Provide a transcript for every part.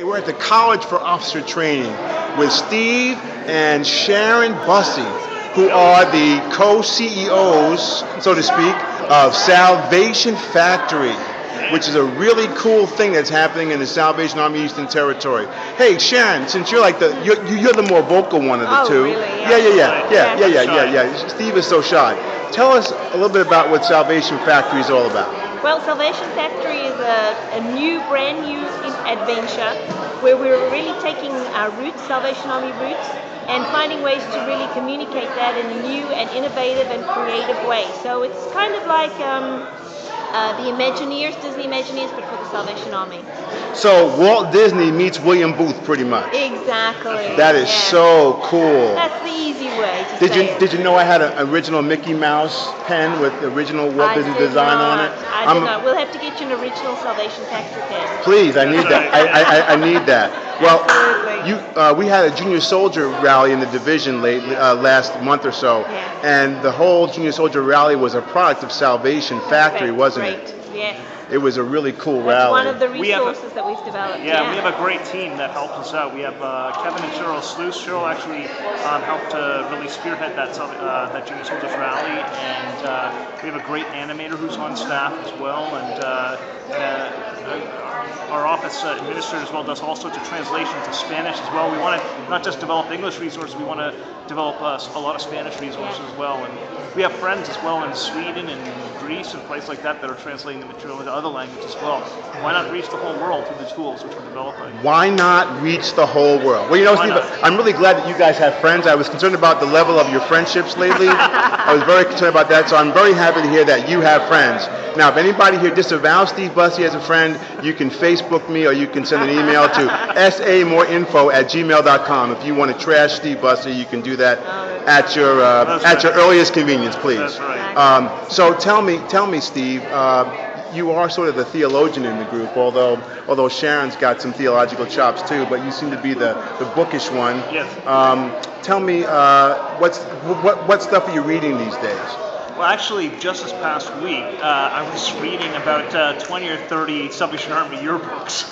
We're at the College for Officer Training with Steve and Sharon Bussey, who are the co-CEOs, so to speak, of Salvation Factory, which is a really cool thing that's happening in the Salvation Army Eastern Territory. Hey, Sharon, since you're like you're the more vocal one of the Oh, two. really? Yeah. Steve is so shy. Tell us a little bit about what Salvation Factory is all about. Well, Salvation Factory is a brand new adventure where we're really taking our roots, Salvation Army roots, and finding ways to really communicate that in a new and innovative and creative way. So it's kind of like the Imagineers, Disney Imagineers, but for the Salvation Army. So Walt Disney meets William Booth, pretty much. Exactly. That is so cool. That's the easy way to say it. Did you know I had an original Mickey Mouse pen with the original Walt Disney design on it? I did not. We'll have to get you an original Salvation Factory pen. Please, I need that. I need that. Well, we had a junior soldier rally in the division last month or so, and the whole junior soldier rally was a product of Salvation Factory, wasn't it? Yes. It was a really cool That's rally. one of the resources that we've developed. Yeah, we have a great team that helps us out. We have Kevin and Cheryl Sluice. Cheryl actually helped to really spearhead that Junior Soldiers rally, and we have a great animator who's on staff as well, and our office administrator as well does all sorts of translation to Spanish as well. We want to not just develop English resources, we want to develop a lot of Spanish resources as well, and we have friends as well in Sweden and Greece and places like that that are translating the material into other languages as well. Why not reach the whole world through the tools which we're developing? Why not reach the whole world? Well, Steve, I'm really glad that you guys have friends. I was concerned about the level of your friendships lately. I was very concerned about that, so I'm very happy to hear that you have friends. Now, if anybody here disavows Steve Bussey as a friend, you can Facebook me or you can send an email to samoreinfo@gmail.com. If you want to trash Steve Bussey, you can do that at your earliest convenience, please. That's right. So tell me, Steve. You are sort of the theologian in the group, although Sharon's got some theological chops too, but you seem to be the bookish one. Yes. Tell me, what stuff are you reading these days? Well, actually, just this past week, I was reading about 20 or 30 Salvation Army yearbooks.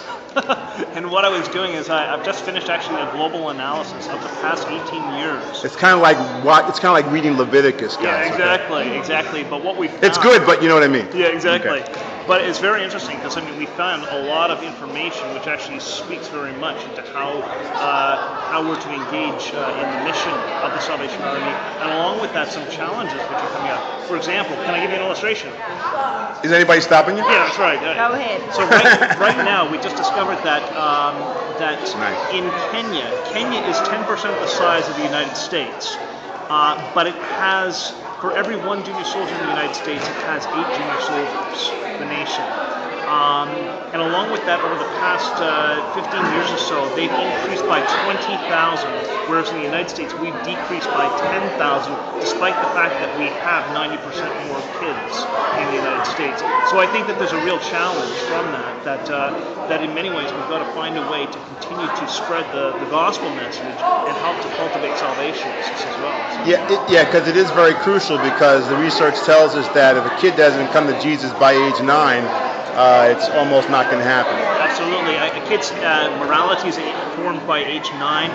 And what I was doing is I've just finished actually a global analysis of the past 18 years. It's kind of like reading Leviticus, guys. Yeah, exactly. But what we found, it's good, but you know what I mean. Yeah, exactly. Okay. But it's very interesting because we found a lot of information which actually speaks very much into how we're to engage in the mission of the Salvation Army, and along with that, some challenges which are coming up. For example, can I give you an illustration? Is anybody stopping you? Yeah, that's right. Go ahead. So right now, we just discovered that in Kenya is 10% the size of the United States, but it has, for every one junior soldier in the United States, it has 8 junior soldiers, the nation. And along with that, over the past 15 years or so, they've increased by 20,000, whereas in the United States, we've decreased by 10,000, despite the fact that we have 90% more kids in the United States. So I think that there's a real challenge from that in many ways we've got to find a way to continue to spread the gospel message and help to cultivate salvationists as well. So, because it is very crucial, because the research tells us that if a kid doesn't come to Jesus by age 9, it's almost not going to happen. Absolutely. A kid's morality is formed by age 9,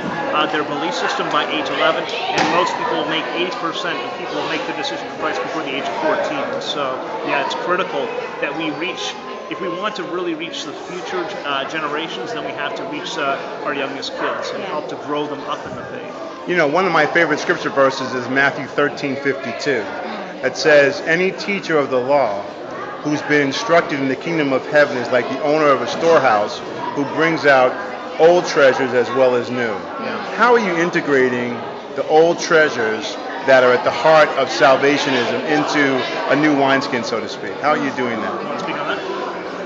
their belief system by age 11, and most people make 80% of people make the decision for Christ before the age of 14. So, it's critical that we reach. If we want to really reach the future generations, then we have to reach our youngest kids and help to grow them up in the faith. You know, one of my favorite scripture verses is Matthew 13:52. It says, "Any teacher of the law who's been instructed in the kingdom of heaven is like the owner of a storehouse who brings out old treasures as well as new." How are you integrating the old treasures that are at the heart of salvationism into a new wineskin, so to speak? How are you doing that? You want to speak on that?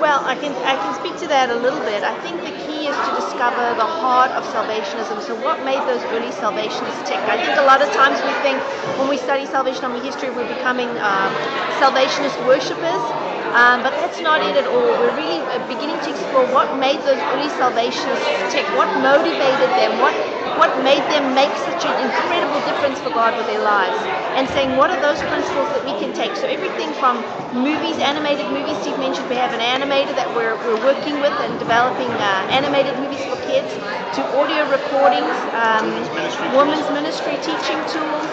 Well, I can speak to that a little bit. I think the key is to discover the heart of salvationism. So what made those early salvationists tick? I think a lot of times we think when we study Salvation Army history, we're becoming salvationist worshippers. But that's not it at all. We're really beginning to explore what made those early salvationists tick, what motivated them, what made them make such an incredible difference for God with their lives, and saying what are those principles that we can take. So everything from movies, animated movies. Steve mentioned we have an animator that we're working with and developing animated movies for kids, to audio recordings, women's ministry teaching tools,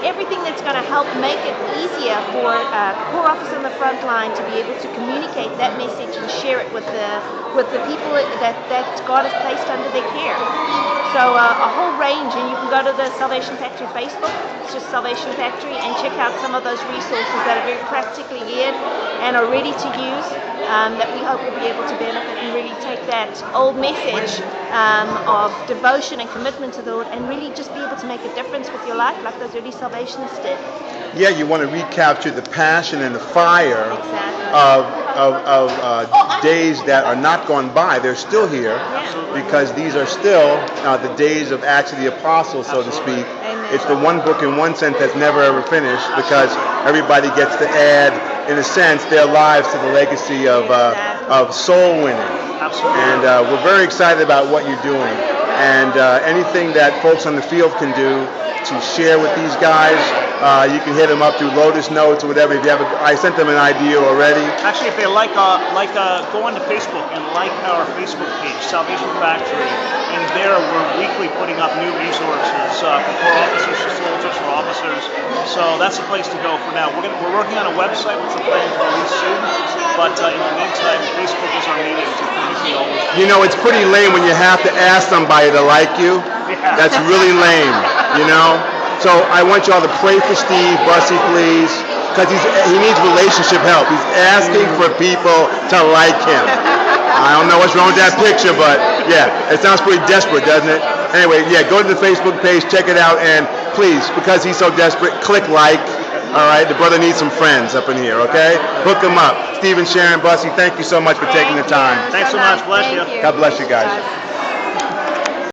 everything that's going to help make it easier for a core officer on the front line to be able to communicate that message and share it with the people that God has placed under their care. So a whole range, and you can go to the Salvation Factory Facebook, it's just Salvation Factory, and check out some of those resources that are very practically geared and are ready to use, that we hope will be able to benefit and really take that old message of devotion and commitment to the Lord and really just be able to make a difference with your life like those early Salvationists did. Yeah, you want to recapture the passion and the fire Exactly. of days that are not gone by. They're still here, because these are still the days of Acts of the Apostles, so to speak. Amen. It's the one book in one sense that's never ever finished, because everybody gets to add, in a sense, their lives to the legacy of soul winning. Absolutely. And we're very excited about what you're doing. And anything that folks on the field can do to share with these guys, you can hit them up through Lotus Notes or whatever. If you have, I sent them an idea already. Actually, if they go on to Facebook and like our Facebook page, Salvation Factory, and there we're weekly putting up new resources for core officers, for soldiers, for officers. So that's the place to go for now. We're working on a website which we're planning to release soon. But in the meantime, Facebook is our medium to communicate all those. You know, it's pretty lame when you have to ask somebody to like you. Yeah. That's really lame, you know? So I want you all to pray for Steve Bussey, please, because he needs relationship help. He's asking for people to like him. I don't know what's wrong with that picture, but yeah, it sounds pretty desperate, doesn't it? Anyway, yeah, go to the Facebook page, check it out, and please, because he's so desperate, click like. All right, the brother needs some friends up in here, okay? Hook him up. Steve and Sharon Bussey, thank you so much for taking the time. Thanks so much. Bless you. God bless you guys.